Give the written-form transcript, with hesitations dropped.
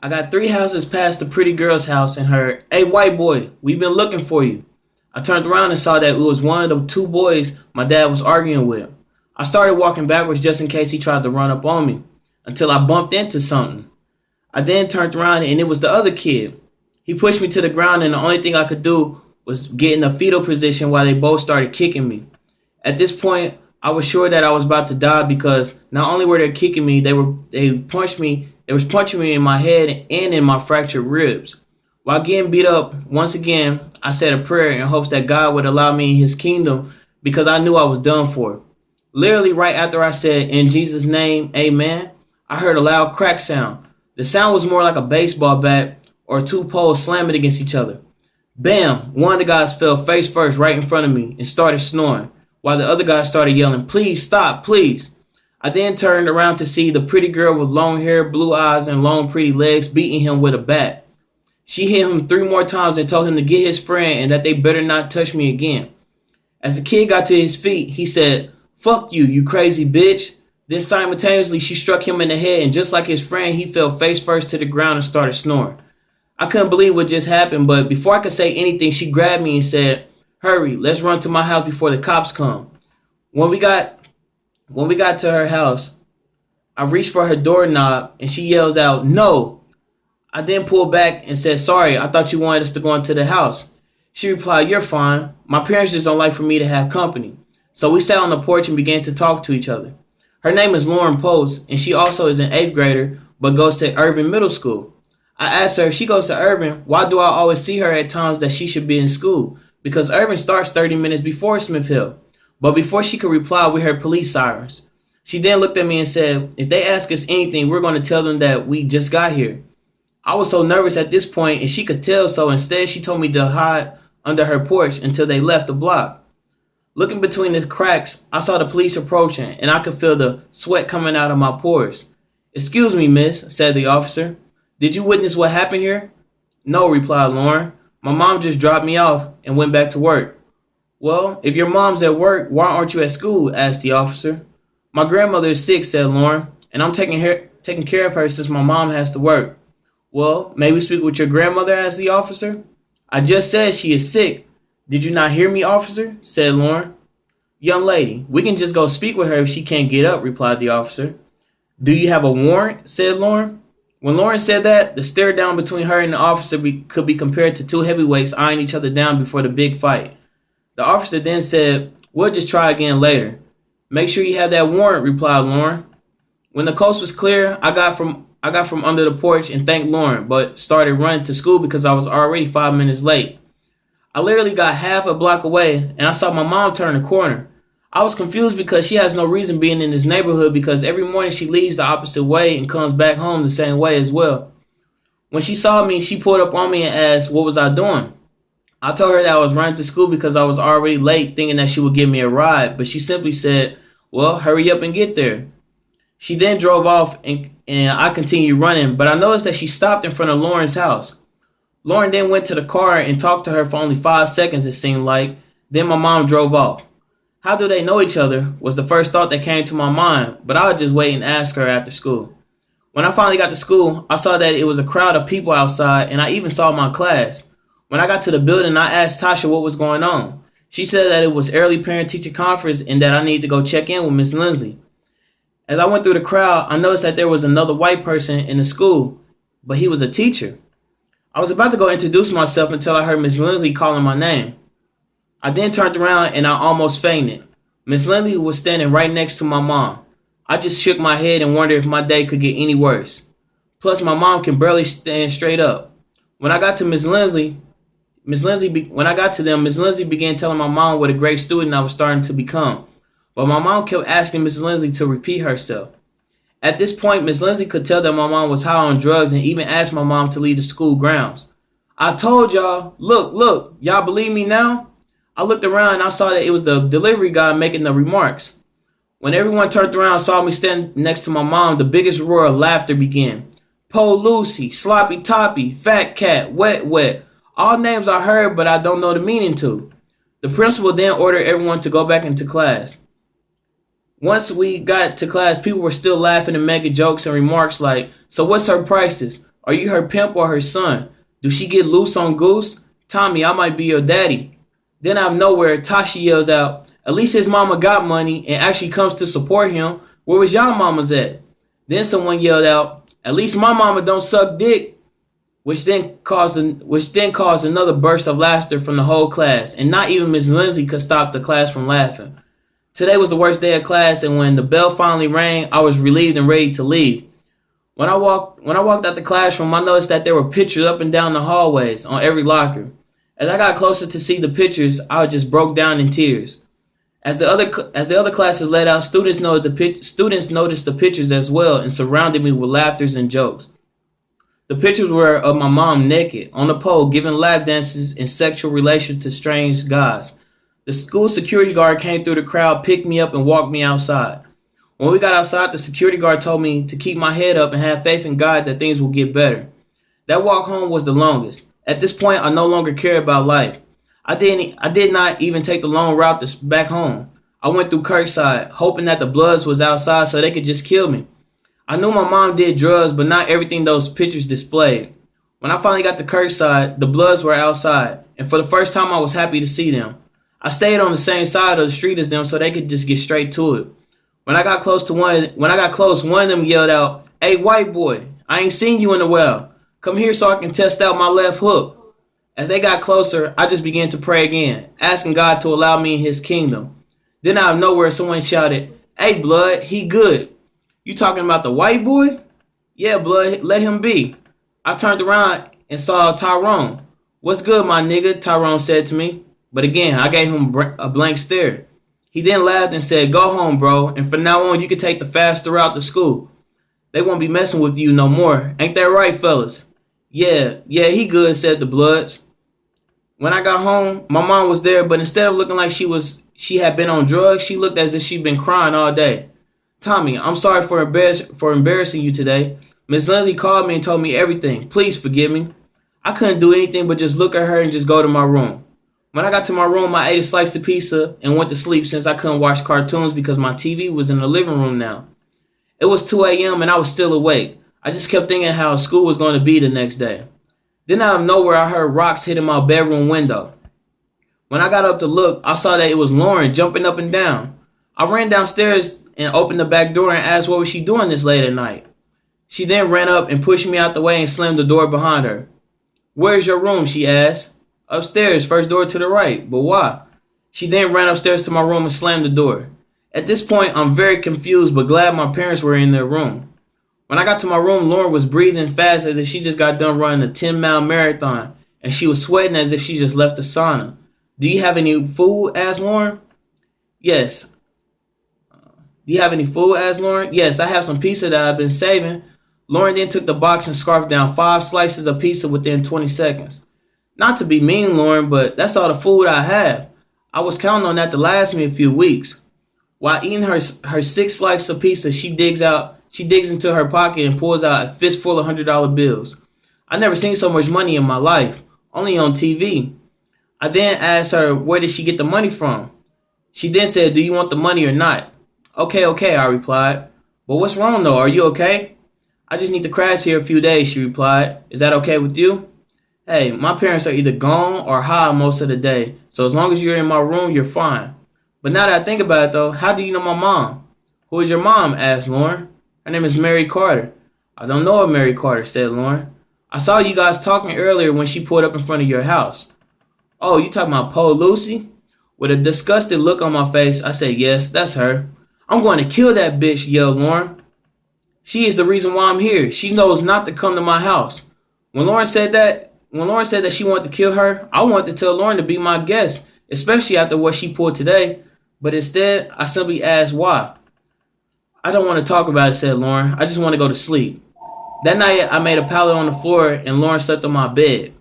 I got 3 houses past the pretty girl's house and heard, "Hey, white boy, we've been looking for you." I turned around and saw that it was one of the two boys my dad was arguing with. I started walking backwards just in case he tried to run up on me until I bumped into something. I then turned around and it was the other kid. He pushed me to the ground and the only thing I could do was get in a fetal position while they both started kicking me. At this point, I was sure that I was about to die because not only were they kicking me, they was punching me in my head and in my fractured ribs. While getting beat up, once again, I said a prayer in hopes that God would allow me in his kingdom because I knew I was done for. Literally right after I said, "In Jesus' name, amen," I heard a loud crack sound. The sound was more like a baseball bat or two poles slamming against each other. Bam! One of the guys fell face first right in front of me and started snoring, while the other guy started yelling, "Please stop, please." I then turned around to see the pretty girl with long hair, blue eyes, and long pretty legs beating him with a bat. She hit him 3 more times and told him to get his friend and that they better not touch me again. As the kid got to his feet, he said, "Fuck you, you crazy bitch." Then simultaneously, she struck him in the head, and just like his friend, he fell face first to the ground and started snoring. I couldn't believe what just happened, but before I could say anything, she grabbed me and said, "Hurry, let's run to my house before the cops come." When we got to her house, I reached for her doorknob and she yells out, "No." I then pulled back and said, "Sorry, I thought you wanted us to go into the house." She replied, "You're fine. My parents just don't like for me to have company." So we sat on the porch and began to talk to each other. Her name is Lauren Post, and she also is an 8th grader, but goes to Urban Middle School. I asked her if she goes to Urban, why do I always see her at times that she should be in school? Because Urban starts 30 minutes before Smith Hill. But before she could reply, we heard police sirens. She then looked at me and said, "If they ask us anything, we're going to tell them that we just got here." I was so nervous at this point, and she could tell, so instead she told me to hide under her porch until they left the block. Looking between the cracks, I saw the police approaching, and I could feel the sweat coming out of my pores. "Excuse me, miss," said the officer. "Did you witness what happened here?" "No," replied Lauren. "My mom just dropped me off and went back to work." "Well, if your mom's at work, why aren't you at school?" asked the officer. "My grandmother is sick," said Lauren, "and I'm taking care of her since my mom has to work." "Well, may we speak with your grandmother?" asked the officer. "I just said she is sick. Did you not hear me, officer?" said Lauren. "Young lady, we can just go speak with her if she can't get up," replied the officer. "Do you have a warrant?" said Lauren. When Lauren said that, the stare down between her and the officer could be compared to two heavyweights eyeing each other down before the big fight. The officer then said, "We'll just try again later." "Make sure you have that warrant," replied Lauren. When the coast was clear, I got from under the porch and thanked Lauren, but started running to school because I was already 5 minutes late. I literally got half a block away and I saw my mom turn the corner. I was confused because she has no reason being in this neighborhood because every morning she leaves the opposite way and comes back home the same way as well. When she saw me, she pulled up on me and asked, what was I doing? I told her that I was running to school because I was already late, thinking that she would give me a ride, but she simply said, "Well, hurry up and get there." She then drove off and I continued running, but I noticed that she stopped in front of Lauren's house. Lauren then went to the car and talked to her for only 5 seconds, it seemed like. Then my mom drove off. How do they know each other was the first thought that came to my mind, but I would just wait and ask her after school. When I finally got to school, I saw that it was a crowd of people outside, and I even saw my class. When I got to the building, I asked Tasha what was going on. She said that it was early parent-teacher conference and that I needed to go check in with Miss Lindsay. As I went through the crowd, I noticed that there was another white person in the school, but he was a teacher. I was about to go introduce myself until I heard Miss Lindsay calling my name. I then turned around and I almost fainted. Miss Lindsay was standing right next to my mom. I just shook my head and wondered if my day could get any worse. Plus, my mom can barely stand straight up. When I got to Miss Lindsay began telling my mom what a great student I was starting to become. But my mom kept asking Miss Lindsay to repeat herself. At this point, Miss Lindsay could tell that my mom was high on drugs and even asked my mom to leave the school grounds. "I told y'all, look, y'all believe me now?" I looked around and I saw that it was the delivery guy making the remarks. When everyone turned around and saw me standing next to my mom, the biggest roar of laughter began. Po Lucy, Sloppy Toppy, Fat Cat, Wet, all names I heard but I don't know the meaning to. The principal then ordered everyone to go back into class. Once we got to class, people were still laughing and making jokes and remarks like, "So what's her prices? Are you her pimp or her son? Do she get loose on Goose? Tommy, I might be your daddy. Then out of nowhere, Tasha yells out, at least his mama got money and actually comes to support him. Where was y'all mamas at? Then someone yelled out, at least my mama don't suck dick. Which then caused another burst of laughter from the whole class, and not even Miss Lindsay could stop the class from laughing. Today was the worst day of class, and when the bell finally rang, I was relieved and ready to leave. When I walked out the classroom, I noticed that there were pictures up and down the hallways on every locker. As I got closer to see the pictures, I just broke down in tears. As the other classes let out, students noticed the pictures as well and surrounded me with laughters and jokes. The pictures were of my mom naked on a pole giving lap dances in sexual relation to strange guys. The school security guard came through the crowd, picked me up, and walked me outside. When we got outside, the security guard told me to keep my head up and have faith in God that things will get better. That walk home was the longest. At this point, I no longer cared about life. I did not even take the long route back home. I went through Kirkside, hoping that the Bloods was outside so they could just kill me. I knew my mom did drugs, but not everything those pictures displayed. When I finally got to Kirkside, the Bloods were outside, and for the first time I was happy to see them. I stayed on the same side of the street as them so they could just get straight to it. When I got close, one of them yelled out, "Hey, white boy, I ain't seen you in a while. Come here so I can test out my left hook." As they got closer, I just began to pray again, asking God to allow me in his kingdom. Then out of nowhere, someone shouted, "Hey, Blood, he good." "You talking about the white boy?" "Yeah, Blood, let him be." I turned around and saw Tyrone. "What's good, my nigga?" Tyrone said to me. But again, I gave him a blank stare. He then laughed and said, "Go home, bro, and from now on you can take the faster route to school. They won't be messing with you no more. Ain't that right, fellas?" Yeah, he good," said the Bloods. When I got home, my mom was there, but instead of looking like she had been on drugs, she looked as if she'd been crying all day. "Tommy, I'm sorry for embarrassing you today. Miss Lindsay called me and told me everything. Please forgive me." I couldn't do anything but just look at her and just go to my room. When I got to my room, I ate a slice of pizza and went to sleep since I couldn't watch cartoons because my TV was in the living room now. It was 2 a.m. and I was still awake. I just kept thinking how school was going to be the next day. Then out of nowhere, I heard rocks hitting my bedroom window. When I got up to look, I saw that it was Lauren jumping up and down. I ran downstairs and opened the back door and asked what was she doing this late at night. She then ran up and pushed me out the way and slammed the door behind her. "Where's your room?" she asked. "Upstairs, first door to the right." "But why?" She then ran upstairs to my room and slammed the door. At this point, I'm very confused but glad my parents were in their room. When I got to my room, Lauren was breathing fast as if she just got done running a 10-mile marathon, and she was sweating as if she just left the sauna. "Do you have any food?" asked Lauren. "Yes." "Do you have any food?" asked Lauren. "Yes, I have some pizza that I've been saving." Lauren then took the box and scarfed down 5 slices of pizza within 20 seconds. "Not to be mean, Lauren, but that's all the food I have. I was counting on that to last me a few weeks." While eating her 6 slices of pizza, she digs into her pocket and pulls out a fistful of $100 bills. I never seen so much money in my life, only on TV. I then asked her where did she get the money from. She then said, "Do you want the money or not?" Okay, I replied. "But what's wrong though? Are you okay?" "I just need to crash here a few days," she replied. "Is that okay with you?" Hey, my parents are either gone or high most of the day, so as long as you're in my room, you're fine. But now that I think about it though, how do you know my mom? "Who is your mom?" asked Lauren. "Her name is Mary Carter." "I don't know a Mary Carter," said Lauren. "I saw you guys talking earlier when she pulled up in front of your house." "Oh, you talking about Po Lucy?" With a disgusted look on my face, I said, "Yes, that's her." "I'm going to kill that bitch," yelled Lauren. "She is the reason why I'm here. She knows not to come to my house." When Lauren said that she wanted to kill her, I wanted to tell Lauren to be my guest, especially after what she pulled today. But instead, I simply asked why. "I don't want to talk about it," said Lauren. "I just want to go to sleep." That night, I made a pallet on the floor and Lauren slept on my bed.